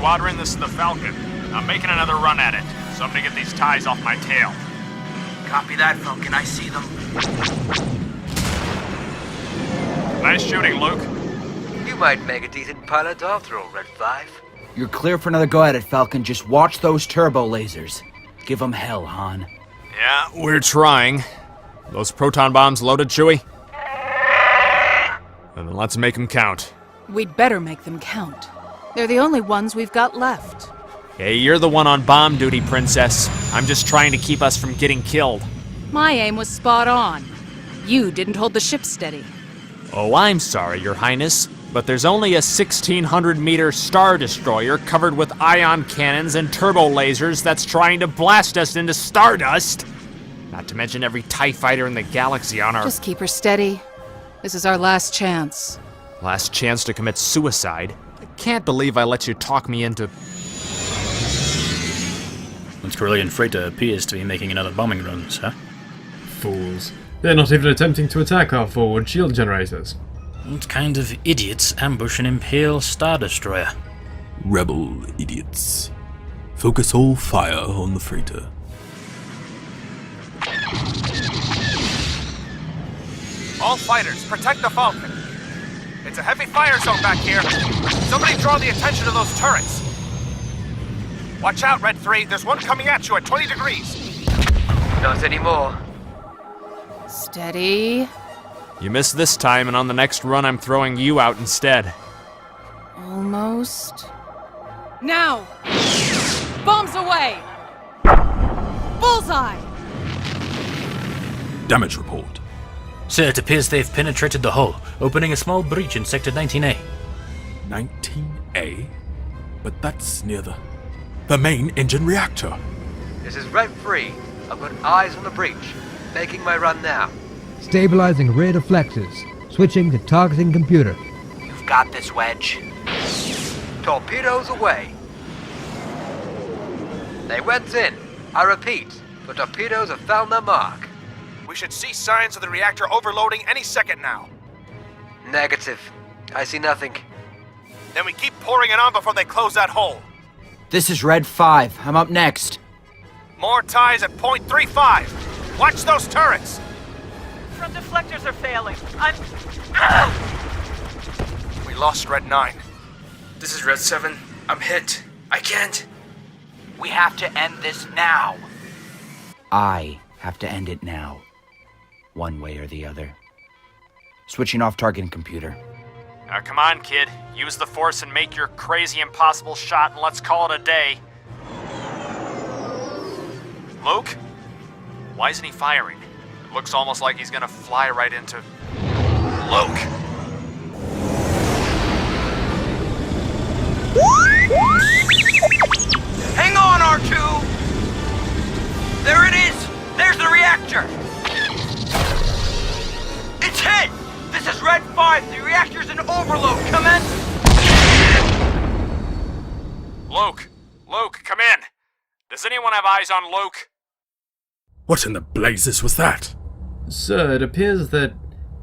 Squadron, this is the Falcon. I'm making another run at it, so I'm gonna get these ties off my tail. Copy that, Falcon. I see them. Nice shooting, Luke. You might make a decent pilot after all, Red 5. You're clear for another go at it, Falcon. Just watch those turbo lasers. Give them hell, Han. Yeah, we're trying. Those proton bombs loaded, Chewie? Then let's make them count. We'd better make them count. They're the only ones we've got left. Hey, you're the one on bomb duty, Princess. I'm just trying to keep us from getting killed. My aim was spot on. You didn't hold the ship steady. Oh, I'm sorry, Your Highness, but there's only a 1,600-meter Star Destroyer covered with ion cannons and turbo lasers that's trying to blast us into stardust. Not to mention every TIE fighter in the galaxy on our... Just keep her steady. This is our last chance. Last chance to commit suicide? I can't believe I let you talk me into... This Corellian freighter appears to be making another bombing run, sir. Fools. They're not even attempting to attack our forward shield generators. What kind of idiots ambush an Imperial Star Destroyer? Rebel idiots. Focus all fire on the freighter. All fighters, protect the Falcon. It's a heavy fire zone back here. Somebody draw the attention to those turrets. Watch out, Red 3. There's one coming at you at 20 degrees. Not anymore. Steady. You missed this time, and on the next run, I'm throwing you out instead. Almost. Now! Bombs away! Bullseye! Damage report. Sir, it appears they've penetrated the hull, opening a small breach in Sector 19A. 19A? But that's near the main engine reactor. This is Red 3. I've got eyes on the breach. Making my run now. Stabilizing rear deflectors. Switching to targeting computer. You've got this, Wedge. Torpedoes away. They went in. I repeat, the torpedoes have found their mark. We should see signs of the reactor overloading any second now. Negative. I see nothing. Then we keep pouring it on before they close that hole. This is Red 5. I'm up next. More ties at .35. Watch those turrets. Front deflectors are failing. We lost Red 9. This is Red 7. I'm hit. I can't. We have to end this now. I have to end it now. One way or the other. Switching off targeting computer. Now come on, kid. Use the Force and make your crazy impossible shot, and let's call it a day. Luke? Why isn't he firing? It looks almost like he's gonna fly right into... Luke! Hang on, R2! There it is! There's the reactor! It's hit! This is Red 5! The reactor's in overload! Commence! Luke! Luke, come in! Does anyone have eyes on Luke? What in the blazes was that? Sir, it appears that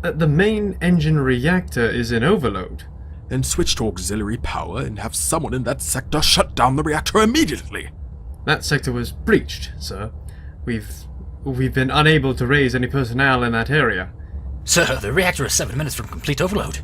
the main engine reactor is in overload. Then switch to auxiliary power and have someone in that sector shut down the reactor immediately. That sector was breached, sir. We've been unable to raise any personnel in that area. Sir, the reactor is 7 minutes from complete overload.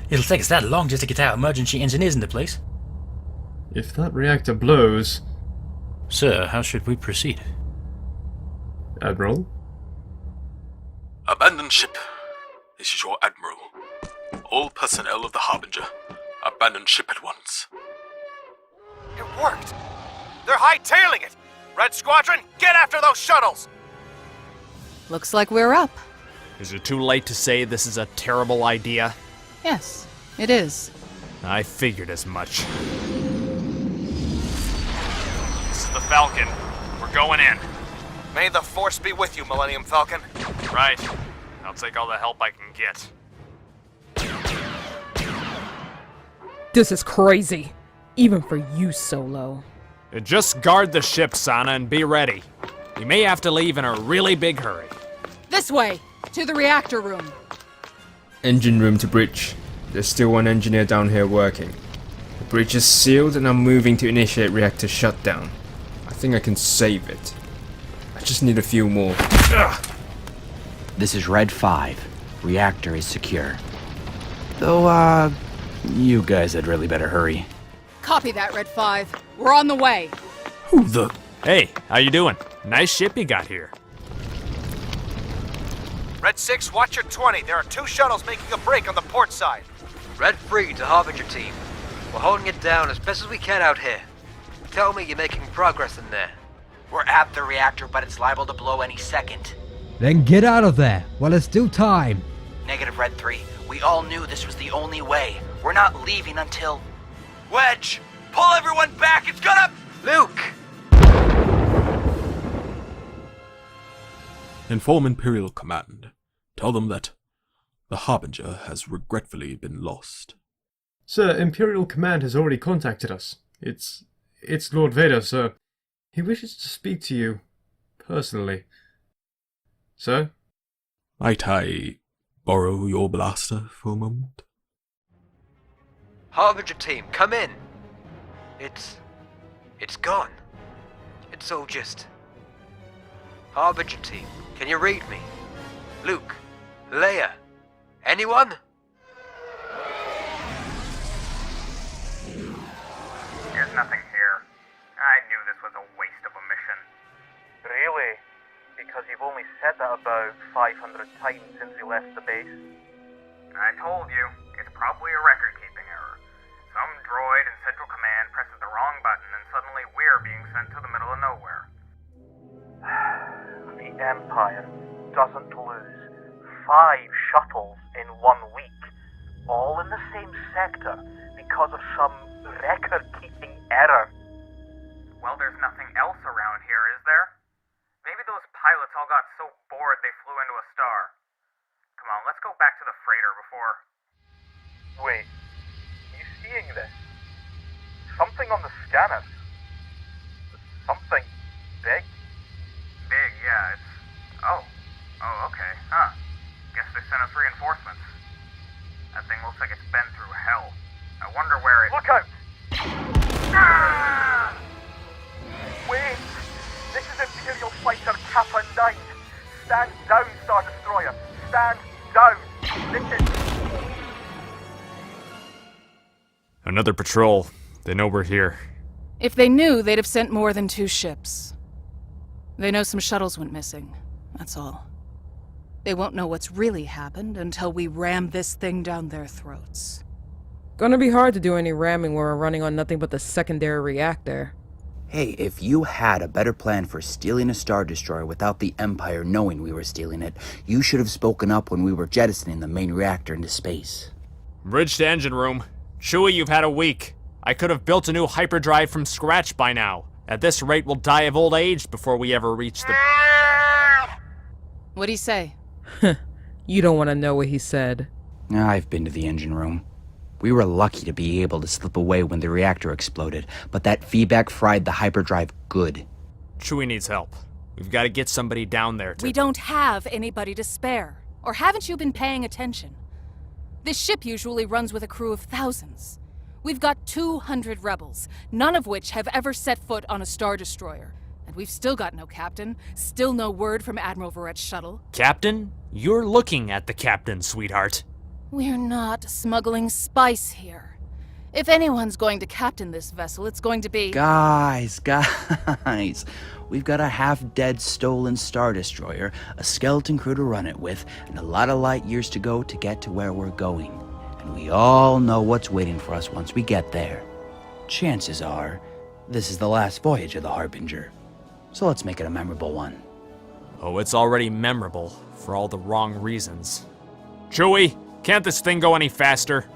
It'll take us that long just to get our emergency engineers into place. If that reactor blows... Sir, how should we proceed? Admiral? Abandon ship. This is your Admiral. All personnel of the Harbinger, abandon ship at once. It worked! They're hightailing it! Red Squadron, get after those shuttles! Looks like we're up. Is it too late to say this is a terrible idea? Yes, it is. I figured as much. This is the Falcon. We're going in. May the Force be with you, Millennium Falcon. Right. I'll take all the help I can get. This is crazy. Even for you, Solo. Just guard the ship, Sana, and be ready. You may have to leave in a really big hurry. This way! To the reactor room. Engine room to breach. There's still one engineer down here working. The breach is sealed and I'm moving to initiate reactor shutdown. I think I can save it. I just need a few more. This is Red 5. Reactor is secure. Though, you guys had really better hurry. Copy that, Red 5. We're on the way. Who the... Hey, how you doing? Nice ship you got here. Red 6, watch your 20. There are 2 shuttles making a break on the port side. Red 3 to Harbinger team. We're holding it down as best as we can out here. Tell me you're making progress in there. We're at the reactor, but it's liable to blow any second. Then get out of there while there's still time. Negative, Red 3. We all knew this was the only way. We're not leaving until... Wedge, pull everyone back. It's gonna... Luke! Inform Imperial Command. Tell them that the Harbinger has regretfully been lost. Sir, Imperial Command has already contacted us. It's Lord Vader, sir. He wishes to speak to you personally. Sir? Might I borrow your blaster for a moment? Harbinger team, come in. It's gone. It's all just... Harbinger team, can you read me? Luke, Leia, anyone? There's nothing here. I knew this was a waste of a mission. Really? Because you've only said that about 500 times since we left the base? I told you, it's probably a record-keeping error. Some droid in Central Command presses the wrong button and suddenly we're being sent to the middle of nowhere. The Empire doesn't lose 5 shuttles in 1 week, all in the same sector, because of some record-keeping error. Well, there's nothing else around here, is there? Maybe those pilots all got so bored they flew into a star. Come on, let's go back to the freighter before... Wait, you seeing this? Something on the scanner. Something big? Big, yeah, it's... Oh, okay, huh. Guess they sent us reinforcements. That thing looks like it's been through hell. I wonder where it... Look out! Ah! Wait! This is Imperial Fighter Kappa 9! Stand down, Star Destroyer! Stand down! This is... Another patrol. They know we're here. If they knew, they'd have sent more than 2 ships. They know some shuttles went missing. That's all. They won't know what's really happened until we ram this thing down their throats. Gonna be hard to do any ramming when we're running on nothing but the secondary reactor. Hey, if you had a better plan for stealing a Star Destroyer without the Empire knowing we were stealing it, you should have spoken up when we were jettisoning the main reactor into space. Bridge to engine room. Chewie, you've had a week. I could have built a new hyperdrive from scratch by now. At this rate, we'll die of old age before we ever reach the... What'd he say? You don't want to know what he said. I've been to the engine room. We were lucky to be able to slip away when the reactor exploded, but that feedback fried the hyperdrive good. Chewie needs help. We've got to get somebody down there to... We don't have anybody to spare. Or haven't you been paying attention? This ship usually runs with a crew of thousands. We've got 200 rebels, none of which have ever set foot on a Star Destroyer. And we've still got no captain, still no word from Admiral Verrett's shuttle. Captain? You're looking at the captain, sweetheart. We're not smuggling spice here. If anyone's going to captain this vessel, it's going to be... Guys. We've got a half-dead stolen Star Destroyer, a skeleton crew to run it with, and a lot of light years to go to get to where we're going. And we all know what's waiting for us once we get there. Chances are, this is the last voyage of the Harbinger. So let's make it a memorable one. Oh, it's already memorable, for all the wrong reasons. Chewie, can't this thing go any faster?